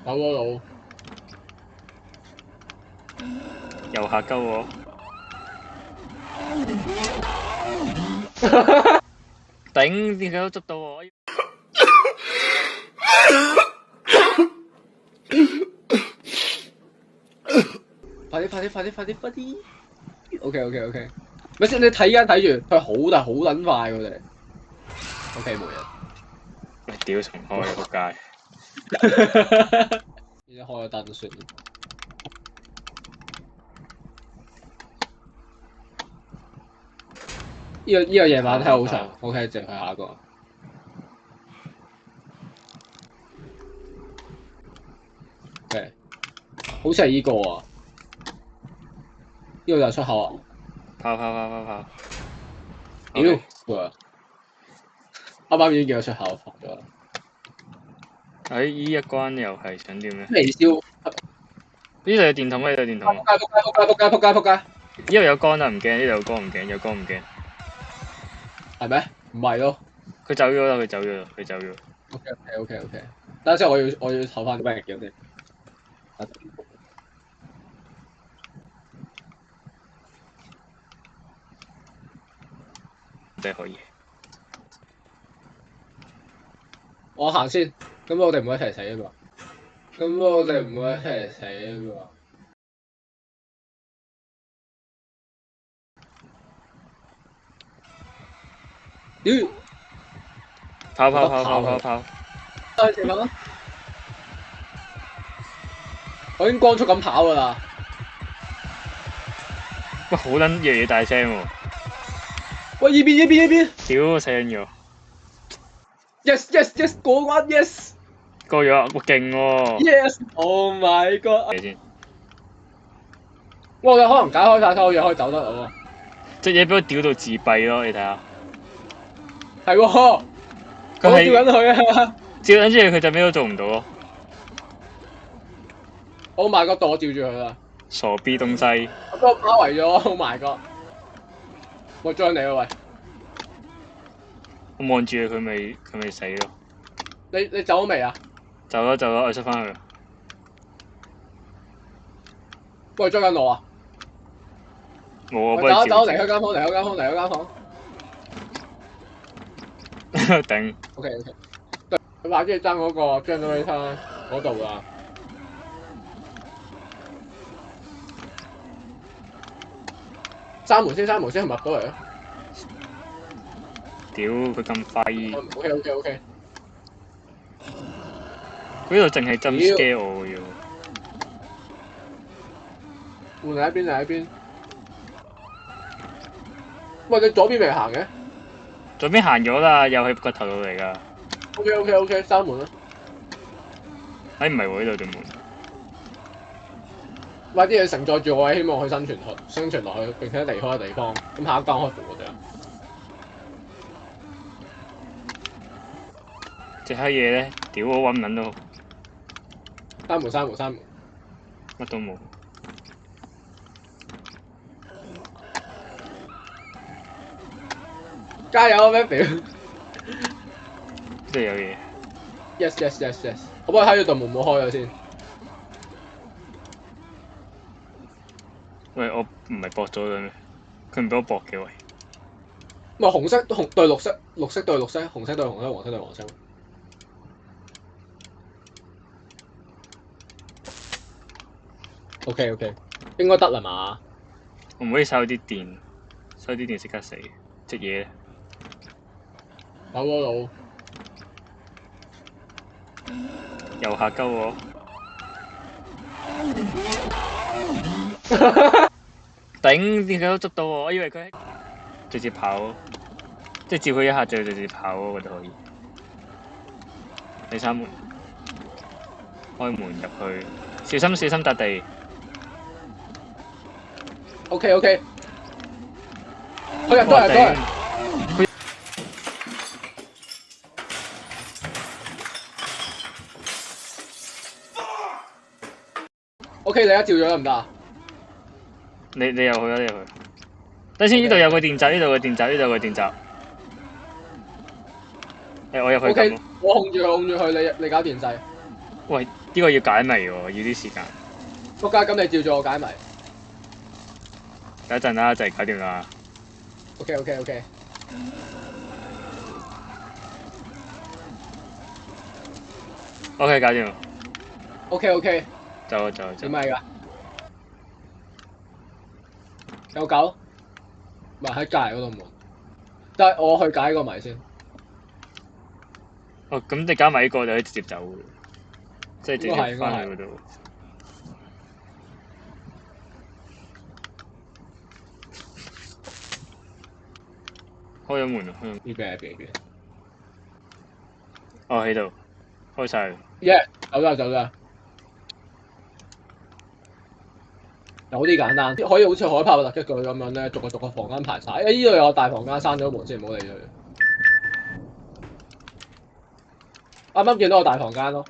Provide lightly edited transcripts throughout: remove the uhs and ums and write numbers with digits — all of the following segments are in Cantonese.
走嗰度，又嚇鳩我，頂點解都捉到我？快啲！OK，咪先，你睇住，佢好大好撚快佢哋。OK，冇嘢。喂，屌重開仆街！而家開咗燈算。呢個夜晚睇好長。OK，直去下一個。OK，好似係呢個啊。呢個就係出口啊！跑！屌，啱啱已經見到出口放咗啦。喺依一關又係想點咧？微笑。呢度有電筒，呢度有電筒。仆街！呢度有光啦，唔驚；呢度有光唔驚，有光唔驚。係咩？唔係咯。佢走咗啦！佢走咗。OK。等陣先，我要唞翻啲咩嘅先。真係可以。我行先，咁我哋唔會一齊死啊嘛。屌！跑！前面啦！我已經光速咁跑㗎啦。喂，好撚嘢大聲喎！喂，依邊！屌死撚咗！ Yes，過關 yes。過咗，哇勁喎！ Yes，Oh my god！嚟先，我哋可能解開晒所有嘢，可以走得到喎。隻嘢俾我屌到自閉咯！你睇下，係喎，我吊緊佢啊！照緊住佢就咩都做唔到咯。Oh my god，我吊住佢啦！傻逼東西！我俾我包圍咗 ，Oh my god！我追你啊喂！我望住佢咪死咯。你走咗未啊？走啦，我出翻去。喂，追緊我啊！冇啊，走，離開間房。頂！ OK，佢話即係爭嗰個 generator 嗰度啊！閂門先，係咪入到嚟啊？屌佢咁廢！ OK。佢呢度淨係針 scare 我嘅喎。換另一邊。喂，你左邊未行嘅？左邊行咗啦，又係個頭度嚟㗎。OK，閂門啦。哎，唔係喎，呢度對門。或啲嘢承載住我，希望佢生存落去，並且離開個地方。咁下一關開復活啫。隻黑嘢咧，屌我揾唔撚到。閂門。乜都冇。加油啊 ，Matthew！呢度有嘢。Yes。可唔可以喺度門冇開咗先？喂，我唔係駁咗嘅咩？佢唔俾我駁嘅喂。咪紅色對綠色，綠色對綠色，紅色對紅色，黃色對黃色。OK，應該得啦嘛？我唔可以收啲電，收啲電即刻死。隻嘢咧，走嗰度。又嚇鳩我。頂，點解都捉到我？我以為佢直接跑，即係照佢一下就直接跑，我覺得可以。第三門，開門入去，小心笪地。OK，佢入咗嚟。OK，你而家照咗得唔得啊？你入去啦，你入去。等先，呢度有個電閘，呢度有個電閘。我入去撳。OK，我控住佢，你搞電掣。喂，呢個要解謎喎，要啲時間。仆街，咁你照住我解謎。等一陣啦，就係搞掂啦。OK。OK，搞掂。OK。走。點係㗎？有狗？唔係喺隔離嗰度門。但係我去解個謎先。哦，咁你加埋呢個就可以直接走嘅，即係直接翻去嗰度。開咗門啊！呢邊。哦，喺度，開晒。走啦。有啲簡單，可以好似海豹突擊隊咁樣咧，逐個房間排晒。呢度有大房間，閂咗門先，唔好理佢。啱啱見到個大房間咯。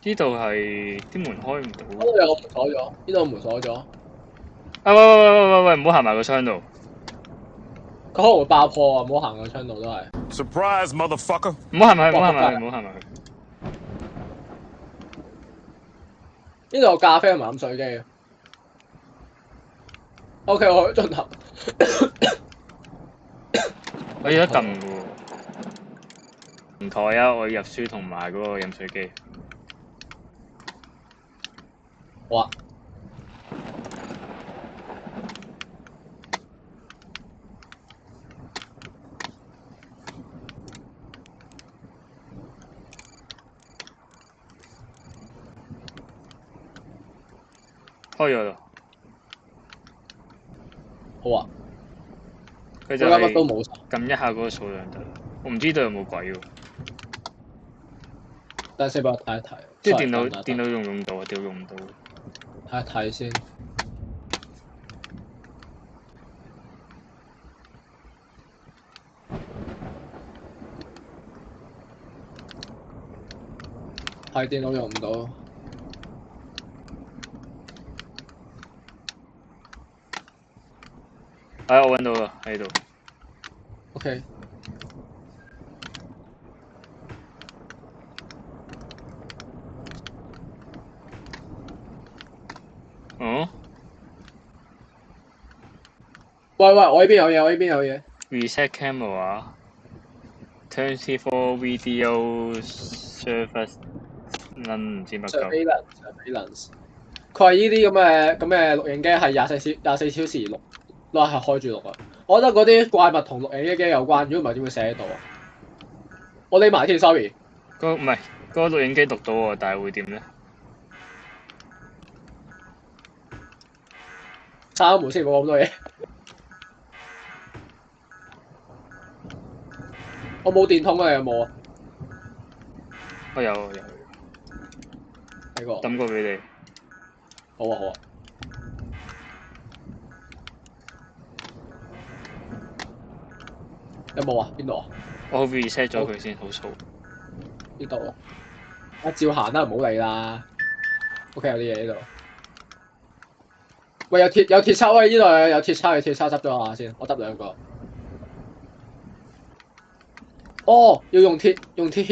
呢度係啲門開唔到。呢度有個門鎖咗，呢度門鎖咗。啊喂！唔好行埋個窗度。佢可能會爆破啊！唔好行個窗度都係。Surprise, motherfucker！唔好行埋去。呢度有咖啡同埋飲水機。OK，我去進行。我要一撳嘅喎。唔台啊！我要入書同埋嗰個飲水機。好啊。開咗啦。好啊。佢就乜都冇晒。撳一下嗰個數量就，我唔知道有冇鬼喎。等陣先幫我睇一睇。即係電腦用唔到啊？用唔到。睇一睇先。係電腦用唔到。我揾到啦，喺度。OK。哦。喂，我呢邊有嘢。Reset camera。24 video service none 唔知乜鳩。Surveillance。佢話呢啲咁嘅錄影機係24小時錄，都係開住錄啊！我覺得嗰啲怪物同錄影機有關，如果唔係點會寫喺度啊？我匿埋先 ，sorry。唔係，嗰個錄影機讀到喎，但係會點咧？閂咗門先，冇咁多嘢。我冇電筒啊，你有冇啊？我有。睇過。抌過俾你。好啊。有冇啊？邊度啊？我 reset 咗佢先，好嘈。呢度啊！照行啦，唔好理啦。OK， 有啲嘢呢度。喂，有鐵叉，喂，呢度有鐵叉，執咗下先，我執兩個。哦，要用鐵囂，掘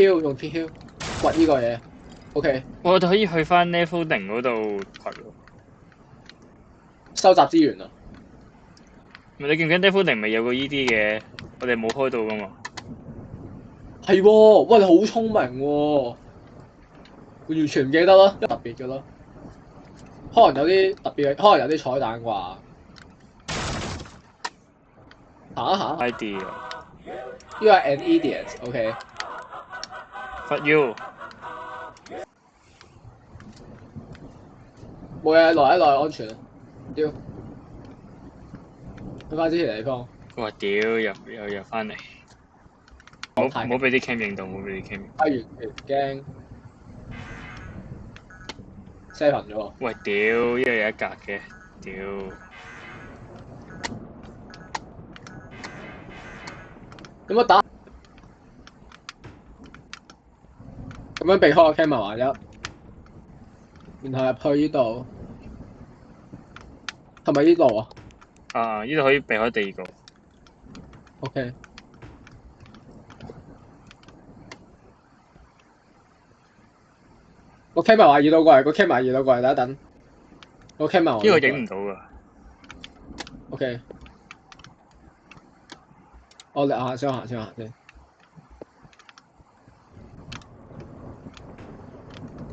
呢個嘢。OK。我哋可以去翻 level 0嗰度掘喎。收集資源啊！你記唔記得 level 0咪有個依啲嘅？我哋冇開到噶嘛。係喎，喂，你好聰明喎！完全唔記得咯，特別嘅咯。可能有啲特別嘅，可能有啲彩蛋啩。行一行。ID 啊。You are an idiot，OK。Fuck you。冇嘢，耐安全啊！屌，去翻之前地方。我話屌，又入翻嚟。唔好俾啲 cam 影到，唔好俾啲 cam 影。完全驚 7 咗喎。喂，屌，呢度有一格嘅，屌。有冇打？咁樣避開個 camera 1，然後入去呢度，係咪呢度啊？呢度可以避開第二個。OK。個 camera 話移到過嚟，個 camera 移到過嚟，等一等。個 camera 呢個影唔到㗎。OK。我哋啊，先行先。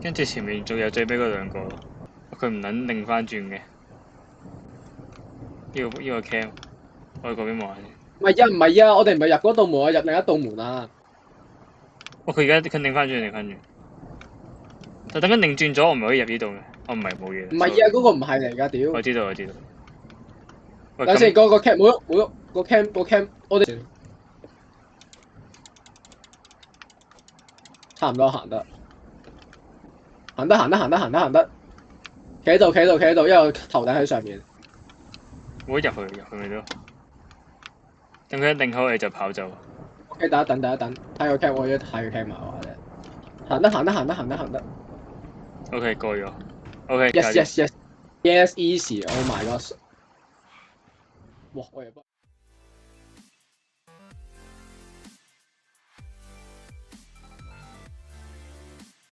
跟住前面仲有最尾嗰兩個，佢唔撚擰翻轉嘅。呢個 cam， 我去嗰邊望下先。唔係啊，我哋唔係入嗰道門啊，入另一道門啊。佢而家佢擰翻轉。就等緊擰轉咗，我唔可以入呢度嘅。我唔係冇嘢。唔係啊，嗰個唔係嚟㗎，屌！我知道。喂，等先，個 cam 冇喐，個 cam，我哋差唔多行得。企喺度，因為頭頂喺上面。我入去咪得。等佢一擰口，你就跑走。OK，等一等，睇個 cam，我要睇個 cam 啊或者。行得。OK， 過咗。OK。Yes easy，Oh my god！哇，我也不。